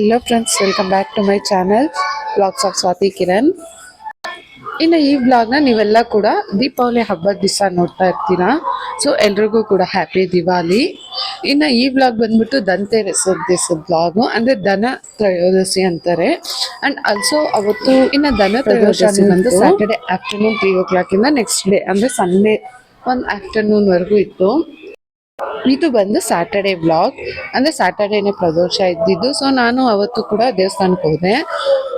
Hello friends, welcome back to my channel Vlogs of Swati Kiran. ಇನ್ನು ಈ ವ್ಲಾಗ್ನ ನೀವೆಲ್ಲ ಕೂಡ ದೀಪಾವಳಿ ಹಬ್ಬದ ದಿವಸ ನೋಡ್ತಾ ಇರ್ತೀರಾ. ಸೊ ಎಲ್ರಿಗೂ ಕೂಡ ಹ್ಯಾಪಿ ದಿವಾಲಿ. ಇನ್ನು ಈ ವ್ಲಾಗ್ ಬಂದ್ಬಿಟ್ಟು ಧನ್ತೆರಸ್ ದಿವಸದ ವ್ಲಾಗು, ಅಂದರೆ ದನ ತ್ರಯೋದಶಿ ಅಂತಾರೆ. ಆ್ಯಂಡ್ ಆಲ್ಸೋ ಅವತ್ತು ಇನ್ನು ದನ ತ್ರಯೋದಶಿ ಬಂದು ಸ್ಯಾಟರ್ಡೆ ಆಫ್ಟರ್ನೂನ್ 3 o'clock ಇಂದ ನೆಕ್ಸ್ಟ್ ಡೇ ಅಂದರೆ ಸಂಡೇ ಒಂದು ಆಫ್ಟರ್ನೂನ್ವರೆಗೂ ಇತ್ತು. ಇದು ಬಂದು ಸ್ಯಾಟರ್ಡೆ ವ್ಲಾಗ್, ಅಂದರೆ ಸ್ಯಾಟರ್ಡೇನೆ ಪ್ರದೋಷ ಇದ್ದಿದ್ದು. ಸೊ ನಾನು ಅವತ್ತು ಕೂಡ ದೇವಸ್ಥಾನಕ್ಕೆ ಹೋದೆ,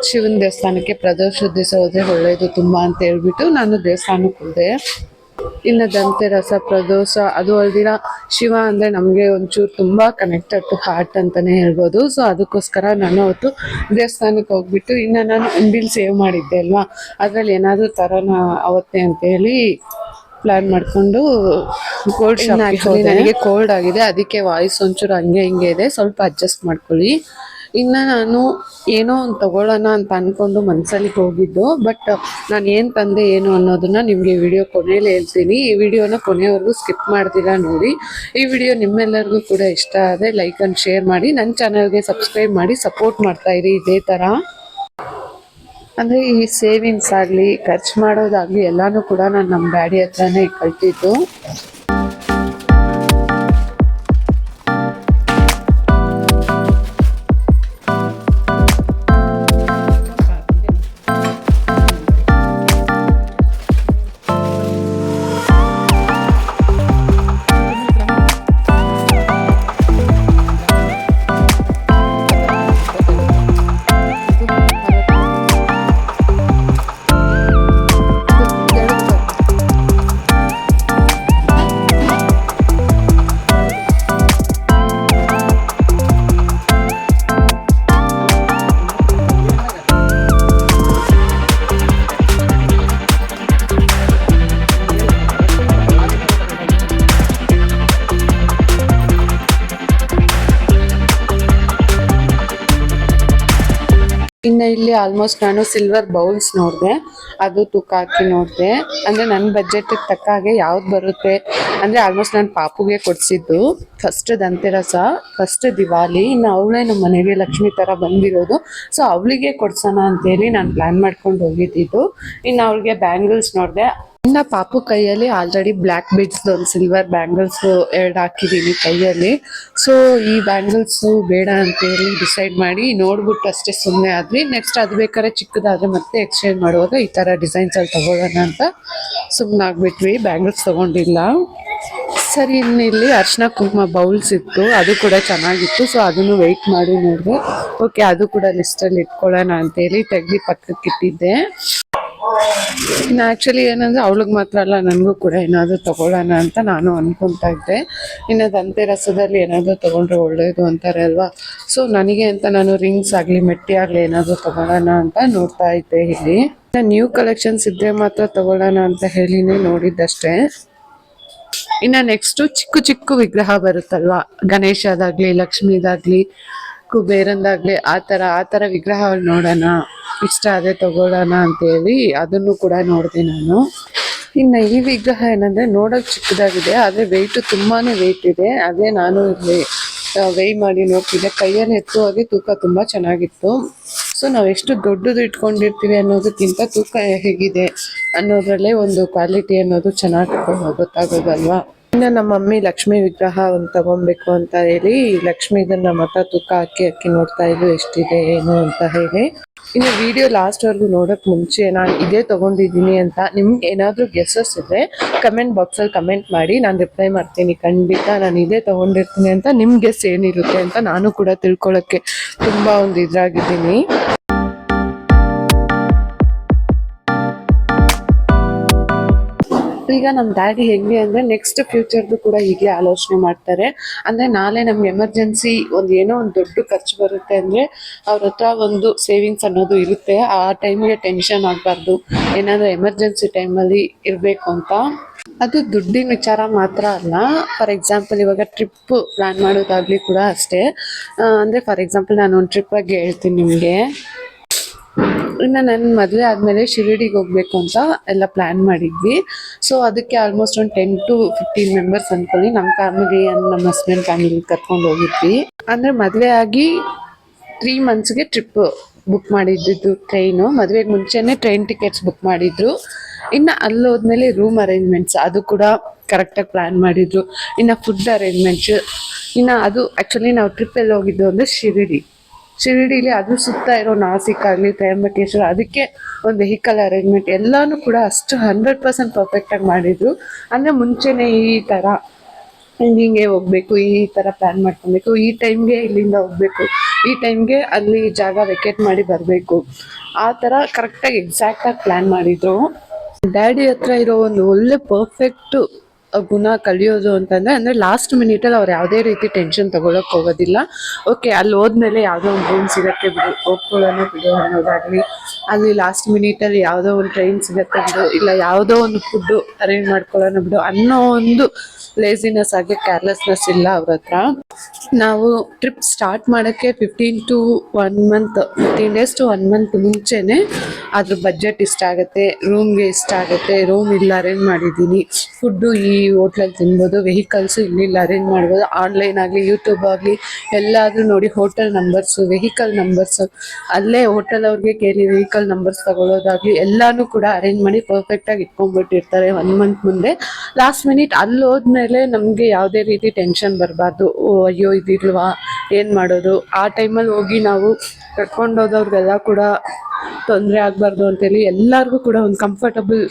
ಶಿವನ ದೇವಸ್ಥಾನಕ್ಕೆ. ಪ್ರದೋಷದ ದಿವಸ ಹೋದರೆ ಒಳ್ಳೆಯದು ತುಂಬ ಅಂತ ಹೇಳ್ಬಿಟ್ಟು ನಾನು ದೇವಸ್ಥಾನಕ್ಕೆ ಹೋದೆ. ಇನ್ನು ಧನ್ತೆರಸ ಪ್ರದೋಷ ಅದು ಅಲ್ದಿರ ಶಿವ ಅಂದರೆ ನಮಗೆ ಒಂಚೂರು ತುಂಬ ಕನೆಕ್ಟೆಡ್ ಟು ಹಾರ್ಟ್ ಅಂತಲೇ ಹೇಳ್ಬೋದು. ಸೊ ಅದಕ್ಕೋಸ್ಕರ ನಾನು ಅವತ್ತು ದೇವಸ್ಥಾನಕ್ಕೆ ಹೋಗ್ಬಿಟ್ಟು ಇನ್ನು ನಾನು ಅಂಗಡಿಲಿ ಸೇವ್ ಮಾಡಿದ್ದೆ ಅಲ್ವಾ, ಅದರಲ್ಲಿ ಏನಾದರೂ ತರೋಣ ಅವತ್ತೇ ಅಂತೇಳಿ ಪ್ಲ್ಯಾನ್ ಮಾಡಿಕೊಂಡು ಕೋಲ್ಡ್ ಶಾಪ್. ಆ್ಯಕ್ಚುಲಿ ನನಗೆ ಕೋಲ್ಡ್ ಆಗಿದೆ, ಅದಕ್ಕೆ ವಾಯ್ಸ್ ಒಂಚೂರು ಹಂಗೆ ಹಿಂಗೆ ಇದೆ, ಸ್ವಲ್ಪ ಅಡ್ಜಸ್ಟ್ ಮಾಡ್ಕೊಳ್ಳಿ. ಇನ್ನು ನಾನು ಏನೋ ಒಂದು ತೊಗೊಳ್ಳೋಣ ಅಂತ ಅಂದ್ಕೊಂಡು ಮನಸ್ಸಲ್ಲಿ ಹೋಗಿದ್ದು. ಬಟ್ ನಾನು ಏನು ತಂದೆ ಏನು ಅನ್ನೋದನ್ನು ನಿಮಗೆ ವಿಡಿಯೋ ಕೊನೆಯಲ್ಲಿ ಹೇಳ್ತೀನಿ. ಈ ವಿಡಿಯೋನ ಕೊನೆಯವರೆಗೂ ಸ್ಕಿಪ್ ಮಾಡ್ತೀರಾ ನೋಡಿ. ಈ ವಿಡಿಯೋ ನಿಮ್ಮೆಲ್ಲರಿಗೂ ಕೂಡ ಇಷ್ಟ ಆದರೆ ಲೈಕ್ ಆ್ಯಂಡ್ ಶೇರ್ ಮಾಡಿ, ನನ್ನ ಚಾನಲ್ಗೆ ಸಬ್ಸ್ಕ್ರೈಬ್ ಮಾಡಿ ಸಪೋರ್ಟ್ ಮಾಡ್ತಾಯಿರಿ ಇದೇ ಥರ. ಅಂದರೆ ಈ ಸೇವಿಂಗ್ಸ್ ಆಗಲಿ ಖರ್ಚು ಮಾಡೋದಾಗಲಿ ಎಲ್ಲನೂ ಕೂಡ ನಾನು ನಮ್ಮ ಡ್ಯಾಡಿ ಹತ್ರನೇ ಕಲ್ತಿದ್ದು. ಇನ್ನು ಇಲ್ಲಿ ಆಲ್ಮೋಸ್ಟ್ ನಾನು ಸಿಲ್ವರ್ ಬೌಲ್ಸ್ ನೋಡಿದೆ, ಅದು ತೂಕ ಹಾಕಿ ನೋಡಿದೆ. ಅಂದರೆ ನನ್ನ ಬಜೆಟ್ಗೆ ತಕ್ಕ ಹಾಗೆ ಯಾವ್ದು ಬರುತ್ತೆ ಅಂದರೆ ಆಲ್ಮೋಸ್ಟ್ ನಾನು ಪಾಪುಗೆ ಕೊಡಿಸಿದ್ದು ಫಸ್ಟ್ ಧನ್ತೆರಸ, ಫಸ್ಟ್ ದಿವಾಲಿ. ಇನ್ನು ಅವಳೇ ನಮ್ಮ ಮನೆಗೆ ಲಕ್ಷ್ಮಿ ಥರ ಬಂದಿರೋದು. ಸೊ ಅವಳಿಗೆ ಕೊಡ್ಸೋಣ ಅಂತೇಳಿ ನಾನು ಪ್ಲ್ಯಾನ್ ಮಾಡ್ಕೊಂಡು ಹೋಗಿದ್ದಿದ್ದು. ಇನ್ನು ಅವಳಿಗೆ ಬ್ಯಾಂಗಲ್ಸ್ ನೋಡಿದೆ. ಇನ್ನು ಪಾಪು ಕೈಯಲ್ಲಿ ಆಲ್ರೆಡಿ ಬ್ಲ್ಯಾಕ್ ಬಿಡ್ಸ್ ಒಂದು ಸಿಲ್ವರ್ ಬ್ಯಾಂಗಲ್ಸು 2 ಹಾಕಿದ್ದೀನಿ ಕೈಯಲ್ಲಿ. ಸೊ ಈ ಬ್ಯಾಂಗಲ್ಸು ಬೇಡ ಅಂತೇಳಿ ಡಿಸೈಡ್ ಮಾಡಿ ನೋಡ್ಬಿಟ್ಟು ಅಷ್ಟೇ ಸುಮ್ಮನೆ ಆದ್ವಿ. ನೆಕ್ಸ್ಟ್ ಅದು ಬೇಕಾದ್ರೆ ಚಿಕ್ಕದಾದರೆ ಮತ್ತೆ ಎಕ್ಸ್ಚೇಂಜ್ ಮಾಡುವಾಗ ಈ ಥರ ಡಿಸೈನ್ಸಲ್ಲಿ ತೊಗೊಳ್ಳೋಣ ಅಂತ ಸುಮ್ಮನಾಗ್ಬಿಟ್ವಿ, ಬ್ಯಾಂಗಲ್ಸ್ ತೊಗೊಂಡಿಲ್ಲ. ಸರಿ, ಇನ್ನು ಇಲ್ಲಿ ಅರ್ಶಿನ ಕುಂಕುಮ ಬೌಲ್ಸ್ ಇತ್ತು, ಅದು ಕೂಡ ಚೆನ್ನಾಗಿತ್ತು. ಸೊ ಅದನ್ನು ವೆಯ್ಟ್ ಮಾಡಿ ನೋಡಿದೆ. ಓಕೆ, ಅದು ಕೂಡ ಲಿಸ್ಟಲ್ಲಿ ಇಟ್ಕೊಳ್ಳೋಣ ಅಂತೇಳಿ ತೆಗ್ದು ಪಕ್ಕಕ್ಕೆ ಇಟ್ಟಿದ್ದೆ. ಇನ್ನು ಆ್ಯಕ್ಚುಲಿ ಏನಂದರೆ ಅವಳಿಗೆ ಮಾತ್ರ ಅಲ್ಲ, ನನಗೂ ಕೂಡ ಏನಾದರೂ ತೊಗೊಳ್ಳೋಣ ಅಂತ ನಾನು ಅಂದ್ಕೊತಾ ಇದ್ದೆ. ಇನ್ನು ಧನ್ತೆರಸದಲ್ಲಿ ಏನಾದರೂ ತೊಗೊಂಡ್ರೆ ಒಳ್ಳೆಯದು ಅಂತಾರೆ ಅಲ್ವಾ. ಸೊ ನನಗೆ ಅಂತ ನಾನು ರಿಂಗ್ಸ್ ಆಗಲಿ ಮೆಟ್ಟಿ ಆಗಲಿ ಏನಾದರೂ ತೊಗೊಳ್ಳೋಣ ಅಂತ ನೋಡ್ತಾ ಇದ್ದೆ. ಇಲ್ಲಿ ನ್ಯೂ ಕಲೆಕ್ಷನ್ಸ್ ಇದ್ದರೆ ಮಾತ್ರ ತೊಗೊಳ್ಳೋಣ ಅಂತ ಹೇಳಿನೇ ನೋಡಿದ್ದಷ್ಟೇ. ಇನ್ನು ನೆಕ್ಸ್ಟು ಚಿಕ್ಕ ಚಿಕ್ಕ ವಿಗ್ರಹ ಬರುತ್ತಲ್ವ, ಗಣೇಶದಾಗಲಿ ಲಕ್ಷ್ಮೀದಾಗಲಿ ಕುಬೇರಂದಾಗಲಿ ಆ ಥರ ವಿಗ್ರಹಗಳು ನೋಡೋಣ, ಇಷ್ಟ ಅದೇ ತೊಗೊಳ್ಳೋಣ ಅಂತೇಳಿ ಅದನ್ನು ಕೂಡ ನೋಡಿದೆ ನಾನು. ಇನ್ನು ಈ ವಿಗ್ರಹ ಏನಂದರೆ ನೋಡೋಕೆ ಚಿಕ್ಕದಾಗಿದೆ, ಆದರೆ ವೆಯ್ಟು ತುಂಬಾ ವೆಯ್ಟ್ ಇದೆ. ಅದೇ ನಾನು ಇಲ್ಲಿ ವೆಯ್ ಮಾಡಿ ನೋಡ್ತಿದ್ದೆ, ಕೈಯಲ್ಲಿ ಎತ್ತುವಾಗೆ ತೂಕ ತುಂಬ ಚೆನ್ನಾಗಿತ್ತು. ಸೊ ನಾವು ಎಷ್ಟು ದೊಡ್ಡದು ಇಟ್ಕೊಂಡಿರ್ತೀವಿ ಅನ್ನೋದಕ್ಕಿಂತ ತೂಕ ಹೇಗಿದೆ ಅನ್ನೋದ್ರಲ್ಲೇ ಒಂದು ಕ್ವಾಲಿಟಿ ಅನ್ನೋದು ಚೆನ್ನಾಗಿ ಗೊತ್ತಾಗೋದಲ್ವಾ. ಇನ್ನು ನಮ್ಮ ಮಮ್ಮಿ ಲಕ್ಷ್ಮಿ ವಿಗ್ರಹ ಒಂದು ತಗೊಬೇಕು ಅಂತ ಹೇಳಿ ಲಕ್ಷ್ಮಿದನ್ನ ಮತ ತೂಕ ಹಾಕಿ ನೋಡ್ತಾ ಇದ್ದು ಎಷ್ಟಿದೆ ಏನು ಅಂತ ಹೇಳಿ. ಇನ್ನು ವಿಡಿಯೋ ಲಾಸ್ಟ್ವರೆಗೂ ನೋಡೋಕೆ ಮುಂಚೆ ನಾನು ಇದೇ ತೊಗೊಂಡಿದ್ದೀನಿ ಅಂತ ನಿಮ್ಗೆ ಏನಾದರೂ ಗೆಸ್ಸಸ್ ಇದ್ದರೆ ಕಮೆಂಟ್ ಬಾಕ್ಸಲ್ಲಿ ಕಮೆಂಟ್ ಮಾಡಿ, ನಾನು ರಿಪ್ಲೈ ಮಾಡ್ತೀನಿ. ಖಂಡಿತ ನಾನು ಇದೇ ತೊಗೊಂಡಿರ್ತೀನಿ ಅಂತ ನಿಮ್ಮ ಗೆಸ್ ಏನಿರುತ್ತೆ ಅಂತ ನಾನು ಕೂಡ ತಿಳ್ಕೊಳ್ಳೋಕ್ಕೆ ತುಂಬ ಒಂದು ಇದ್ರಾಗಿದ್ದೀನಿ. ಈಗ ನಮ್ಮ ಡ್ಯಾಡಿ ಹೆಂಗೆ ಅಂದರೆ ನೆಕ್ಸ್ಟ್ ಫ್ಯೂಚರ್ದು ಕೂಡ ಈಗಲೇ ಆಲೋಚನೆ ಮಾಡ್ತಾರೆ. ಅಂದರೆ ನಾಳೆ ನಮ್ಗೆ ಎಮರ್ಜೆನ್ಸಿ ಏನೋ ಒಂದು ದೊಡ್ಡ ಖರ್ಚು ಬರುತ್ತೆ ಅಂದರೆ ಅವ್ರ ಹತ್ರ ಒಂದು ಸೇವಿಂಗ್ಸ್ ಅನ್ನೋದು ಇರುತ್ತೆ. ಆ ಟೈಮ್ಗೆ ಟೆನ್ಷನ್ ಆಗಬಾರ್ದು, ಏನಾದರೂ ಎಮರ್ಜೆನ್ಸಿ ಟೈಮಲ್ಲಿ ಇರಬೇಕು ಅಂತ. ಅದು ದುಡ್ಡಿನ ವಿಚಾರ ಮಾತ್ರ ಅಲ್ಲ, ಫಾರ್ ಎಕ್ಸಾಂಪಲ್ ಇವಾಗ ಟ್ರಿಪ್ ಪ್ಲ್ಯಾನ್ ಮಾಡೋದಾಗಲಿ ಕೂಡ ಅಷ್ಟೇ. ಅಂದರೆ ಫಾರ್ ಎಕ್ಸಾಂಪಲ್ ನಾನು ಒಂದು ಟ್ರಿಪ್ ಬಗ್ಗೆ ಹೇಳ್ತೀನಿ ನಿಮಗೆ. ಇನ್ನು ನನ್ನ ಮದುವೆ ಆದಮೇಲೆ ಶಿರಡಿಗೆ ಹೋಗ್ಬೇಕು ಅಂತ ಎಲ್ಲ ಪ್ಲ್ಯಾನ್ ಮಾಡಿದ್ವಿ. ಸೊ ಅದಕ್ಕೆ ಆಲ್ಮೋಸ್ಟ್ ಒಂದು 10 to 15 ಮೆಂಬರ್ಸ್ ಅಂದ್ಕೊಳ್ಳಿ, ನಮ್ಮ ಫ್ಯಾಮಿಲಿ ಆ್ಯಂಡ್ ನಮ್ಮ ಹಸ್ಬೆಂಡ್ ಫ್ಯಾಮಿಲಿ ಕರ್ಕೊಂಡು ಹೋಗಿದ್ವಿ. ಅಂದರೆ ಮದುವೆ ಆಗಿ 3 ಮಂತ್ಸ್ಗೆ ಟ್ರಿಪ್ ಬುಕ್ ಮಾಡಿದ್ದು ಟ್ರೈನು. ಮದುವೆಗೆ ಮುಂಚೆನೇ ಟ್ರೈನ್ ಟಿಕೆಟ್ಸ್ ಬುಕ್ ಮಾಡಿದ್ರು. ಇನ್ನು ಅಲ್ಲಿ ಹೋದ್ಮೇಲೆ ರೂಮ್ ಅರೇಂಜ್ಮೆಂಟ್ಸ್ ಅದು ಕೂಡ ಕರೆಕ್ಟಾಗಿ ಪ್ಲ್ಯಾನ್ ಮಾಡಿದ್ರು. ಇನ್ನು ಫುಡ್ ಅರೇಂಜ್ಮೆಂಟ್ಸ್, ಇನ್ನು ಅದು ಆ್ಯಕ್ಚುಲಿ ನಾವು ಟ್ರಿಪ್ಪಲ್ಲಿ ಹೋಗಿದ್ದು ಅಂದರೆ ಶಿರಡಿಲಿ ಅದು ಸುತ್ತ ಇರೋ ನಾಸಿಕ್ ಆಗಲಿ ತ್ರಯಂಬಕೇಶ್ವರ, ಅದಕ್ಕೆ ಒಂದು ವೆಹಿಕಲ್ ಅರೇಂಜ್ಮೆಂಟ್ ಎಲ್ಲನೂ ಕೂಡ ಅಷ್ಟು 100% ಪರ್ಫೆಕ್ಟಾಗಿ ಮಾಡಿದರು. ಅಂದರೆ ಮುಂಚೆನೇ ಈ ಥರ ಹಿಂಗೆ ಹೋಗಬೇಕು, ಈ ಥರ ಪ್ಲ್ಯಾನ್ ಮಾಡ್ಕೊಬೇಕು, ಈ ಟೈಮ್ಗೆ ಇಲ್ಲಿಂದ ಹೋಗಬೇಕು, ಈ ಟೈಮ್ಗೆ ಅಲ್ಲಿ ಜಾಗ ವೆಕೇಟ್ ಮಾಡಿ ಬರಬೇಕು, ಆ ಥರ ಕರೆಕ್ಟಾಗಿ ಎಕ್ಸಾಕ್ಟಾಗಿ ಪ್ಲ್ಯಾನ್ ಮಾಡಿದರು. ಡ್ಯಾಡಿ ಹತ್ರ ಇರೋ ಒಂದು ಒಳ್ಳೆ ಪರ್ಫೆಕ್ಟು ಗುಣ ಕಲಿಯೋದು ಅಂತಂದರೆ ಅಂದರೆ ಲಾಸ್ಟ್ ಮಿನಿಟಲ್ಲಿ ಅವ್ರು ಯಾವುದೇ ರೀತಿ ಟೆನ್ಷನ್ ತೊಗೊಳಕ್ಕೆ ಹೋಗೋದಿಲ್ಲ. ಓಕೆ ಅಲ್ಲಿ ಹೋದ್ಮೇಲೆ ಯಾವುದೋ ಒಂದು ರೂಮ್ ಸಿಗುತ್ತೆ ಬಿಡು, ಹೋಗ್ಕೊಳ್ಳೋಣ ಬಿಡು ಅನ್ನೋದಾಗಲಿ, ಅಲ್ಲಿ ಲಾಸ್ಟ್ ಮಿನಿಟಲ್ಲಿ ಯಾವುದೋ ಒಂದು ಟ್ರೈನ್ ಸಿಗುತ್ತೆ ಬಿಡು, ಇಲ್ಲ ಯಾವುದೋ ಒಂದು ಫುಡ್ಡು ಅರೇಂಜ್ ಮಾಡ್ಕೊಳ್ಳೋಣ ಬಿಡು ಅನ್ನೋ ಒಂದು ಲೇಸಿನೆಸ್ ಆಗಿ ಕೇರ್ಲೆಸ್ನೆಸ್ ಇಲ್ಲ ಅವ್ರ ಹತ್ರ. ನಾವು ಟ್ರಿಪ್ ಸ್ಟಾರ್ಟ್ ಮಾಡೋಕ್ಕೆ 15 to 1 month 15 days to 1 month ಮುಂಚೆನೇ ಅದ್ರ ಬಜೆಟ್ ಇಷ್ಟ ಆಗುತ್ತೆ, ರೂಮ್ಗೆ ಇಷ್ಟ ಆಗುತ್ತೆ, ರೂಮ್ ಇಲ್ಲಿ ಅರೇಂಜ್ ಮಾಡಿದ್ದೀನಿ, ಫುಡ್ಡು ಈ ಹೋಟ್ಲಲ್ಲಿ ತಿನ್ಬೋದು, ವೆಹಿಕಲ್ಸು ಇಲ್ಲಿ ಅರೇಂಜ್ ಮಾಡ್ಬೋದು, ಆನ್ಲೈನ್ ಆಗಲಿ ಯೂಟ್ಯೂಬ್ ಆಗಲಿ ಎಲ್ಲಾದರೂ ನೋಡಿ ಹೋಟೆಲ್ ನಂಬರ್ಸು, ವೆಹಿಕಲ್ ನಂಬರ್ಸು, ಅಲ್ಲೇ ಹೋಟೆಲ್ ಅವ್ರಿಗೆ ಕೇಳಿ ವೆಹಿಕಲ್ ನಂಬರ್ಸ್ ತಗೊಳ್ಳೋದಾಗಲಿ ಎಲ್ಲನೂ ಕೂಡ ಅರೇಂಜ್ ಮಾಡಿ ಪರ್ಫೆಕ್ಟಾಗಿ ಇಟ್ಕೊಂಡ್ಬಿಟ್ಟಿರ್ತಾರೆ 1 month ಮುಂದೆ. ಲಾಸ್ಟ್ ಮಿನಿಟ್ ಅಲ್ಲಿ ಹೋದ್ಮೇಲೆ ನಮಗೆ ಯಾವುದೇ ರೀತಿ ಟೆನ್ಷನ್ ಬರಬಾರ್ದು, ಅಯ್ಯೋ ಇದಿಲ್ವಾ ಏನು ಮಾಡೋದು, ಆ ಟೈಮಲ್ಲಿ ಹೋಗಿ ನಾವು ಕರ್ಕೊಂಡೋದವ್ರಿಗೆಲ್ಲ ಕೂಡ ತೊಂದರೆ ಆಗಬಾರ್ದು ಅಂತೇಳಿ ಎಲ್ಲರಿಗೂ ಕೂಡ ಒಂದು ಕಂಫರ್ಟಬಲ್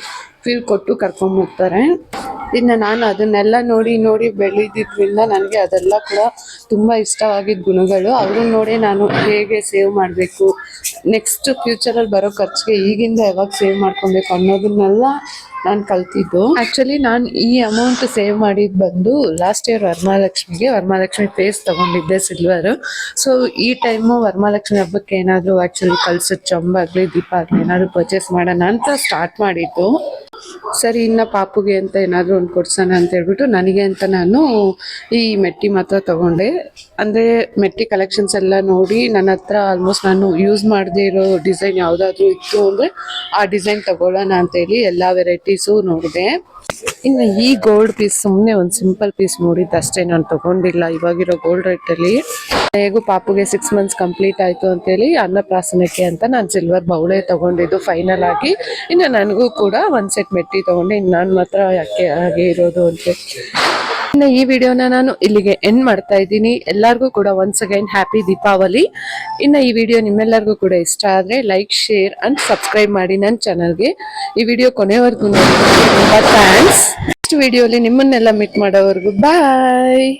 ಫೀಲ್ ಕೊಟ್ಟು ಕರ್ಕೊಂಡ್ಬರ್ತಾರೆ. ಇನ್ನು ನಾನು ಅದನ್ನೆಲ್ಲ ನೋಡಿ ಬೆಳೆದಿದ್ದರಿಂದ ನನಗೆ ಅದೆಲ್ಲ ಕೂಡ ತುಂಬ ಇಷ್ಟವಾಗಿದ್ದ ಗುಣಗಳು. ಅವ್ರನ್ನ ನೋಡಿ ನಾನು ಹೇಗೆ ಸೇವ್ ಮಾಡಬೇಕು, ನೆಕ್ಸ್ಟ್ ಫ್ಯೂಚರಲ್ಲಿ ಬರೋ ಖರ್ಚಿಗೆ ಈಗಿಂದ ಯಾವಾಗ ಸೇವ್ ಮಾಡ್ಕೊಬೇಕು ಅನ್ನೋದನ್ನೆಲ್ಲ ನಾನು ಕಲ್ತಿದ್ದು. ಆ್ಯಕ್ಚುಲಿ ನಾನು ಈ ಅಮೌಂಟ್ ಸೇವ್ ಮಾಡಿದ್ದು ಬಂದು ಲಾಸ್ಟ್ ಇಯರ್ ವರಮಹಾಲಕ್ಷ್ಮಿ ಫೇಸ್ ತೊಗೊಂಡಿದ್ದೆ ಸಿಲ್ವರು. ಸೊ ಈ ಟೈಮು ವರಮಹಾಲಕ್ಷ್ಮಿ ಹಬ್ಬಕ್ಕೆ ಏನಾದರೂ ಆ್ಯಕ್ಚುಲಿ ಕಳ್ಸೋದು ಚಂಬಾಗಲಿ ದೀಪ ಆಗಲಿ ಏನಾದರೂ ಪರ್ಚೇಸ್ ಮಾಡೋಣ ಅಂತ ಸ್ಟಾರ್ಟ್ ಮಾಡಿದ್ದು. ಸರಿ ಇನ್ನು ಪಾಪುಗೆ ಅಂತ ಏನಾದರೂ ಒಂದು ಕೊಡ್ಸೋಣ ಅಂತ ಹೇಳ್ಬಿಟ್ಟು ನನಗೆ ಅಂತ ನಾನು ಈ ಮೆಟ್ಟಿ ಮಾತ್ರ ತೊಗೊಂಡೆ. ಅಂದರೆ ಮೆಟ್ಟಿ ಕಲೆಕ್ಷನ್ಸ್ ಎಲ್ಲ ನೋಡಿ ನನ್ನ ಹತ್ರ ಆಲ್ಮೋಸ್ಟ್ ನಾನು ಯೂಸ್ ಮಾಡದೇ ಇರೋ ಡಿಸೈನ್ ಯಾವುದಾದ್ರೂ ಇತ್ತು ಅಂದರೆ ಆ ಡಿಸೈನ್ ತೊಗೊಳ್ಳೋಣ ಅಂತೇಳಿ ಎಲ್ಲ ವೆರೈಟೀಸು ನೋಡಿದೆ. ಇನ್ನು ಈ ಗೋಲ್ಡ್ ಪೀಸ್ ಸುಮ್ಮನೆ ಒಂದು ಸಿಂಪಲ್ ಪೀಸ್ ನೋಡಿದ್ದು ಅಷ್ಟೇ, ನಾನು ತೊಗೊಂಡಿಲ್ಲ ಇವಾಗಿರೋ ಗೋಲ್ಡ್ ರೇಟಲ್ಲಿ. ಹೇಗೂ ಪಾಪುಗೆ 6 months ಕಂಪ್ಲೀಟ್ ಆಯಿತು ಅಂತೇಳಿ ಅನ್ನಪ್ರಾಸನಕ್ಕೆ ಅಂತ ನಾನು ಸಿಲ್ವರ್ ಬೌಲೇ ತೊಗೊಂಡಿದ್ದು ಫೈನಲ್ ಆಗಿ. ಇನ್ನು ನನಗೂ ಕೂಡ ಒಂದು ಸೆಟ್ ಮೆಟ್ಟಿ ತೊಗೊಂಡೆ, ಇನ್ನು ನಾನು ಮಾತ್ರ ಯಾಕೆ ಹಾಗೆ ಇರೋದು ಅಂತ. ಇನ್ನು ಈ ವಿಡಿಯೋನ ನಾನು ಇಲ್ಲಿಗೆ ಎಂಡ್ ಮಾಡ್ತಾ ಇದ್ದೀನಿ. ಎಲ್ಲರಿಗೂ ಕೂಡ ಒನ್ಸ್ ಅಗೈನ್ ಹ್ಯಾಪಿ ದೀಪಾವಳಿ. ಇನ್ನು ಈ ವಿಡಿಯೋ ನಿಮ್ಮೆಲ್ಲರಿಗೂ ಕೂಡ ಇಷ್ಟ ಆದರೆ ಲೈಕ್, ಶೇರ್ ಅಂಡ್ ಸಬ್ಸ್ಕ್ರೈಬ್ ಮಾಡಿ ನನ್ನ ಚಾನಲ್ಗೆ. ಈ ವಿಡಿಯೋ ಕೊನೆವರೆಗೂ ನೋಡಿ ತುಂಬ ಥ್ಯಾಂಕ್ಸ್. ನೆಕ್ಸ್ಟ್ ವಿಡಿಯೋಲಿ ನಿಮ್ಮನ್ನೆಲ್ಲ ಮೀಟ್ ಮಾಡೋವರೆಗೂ ಬಾಯ್.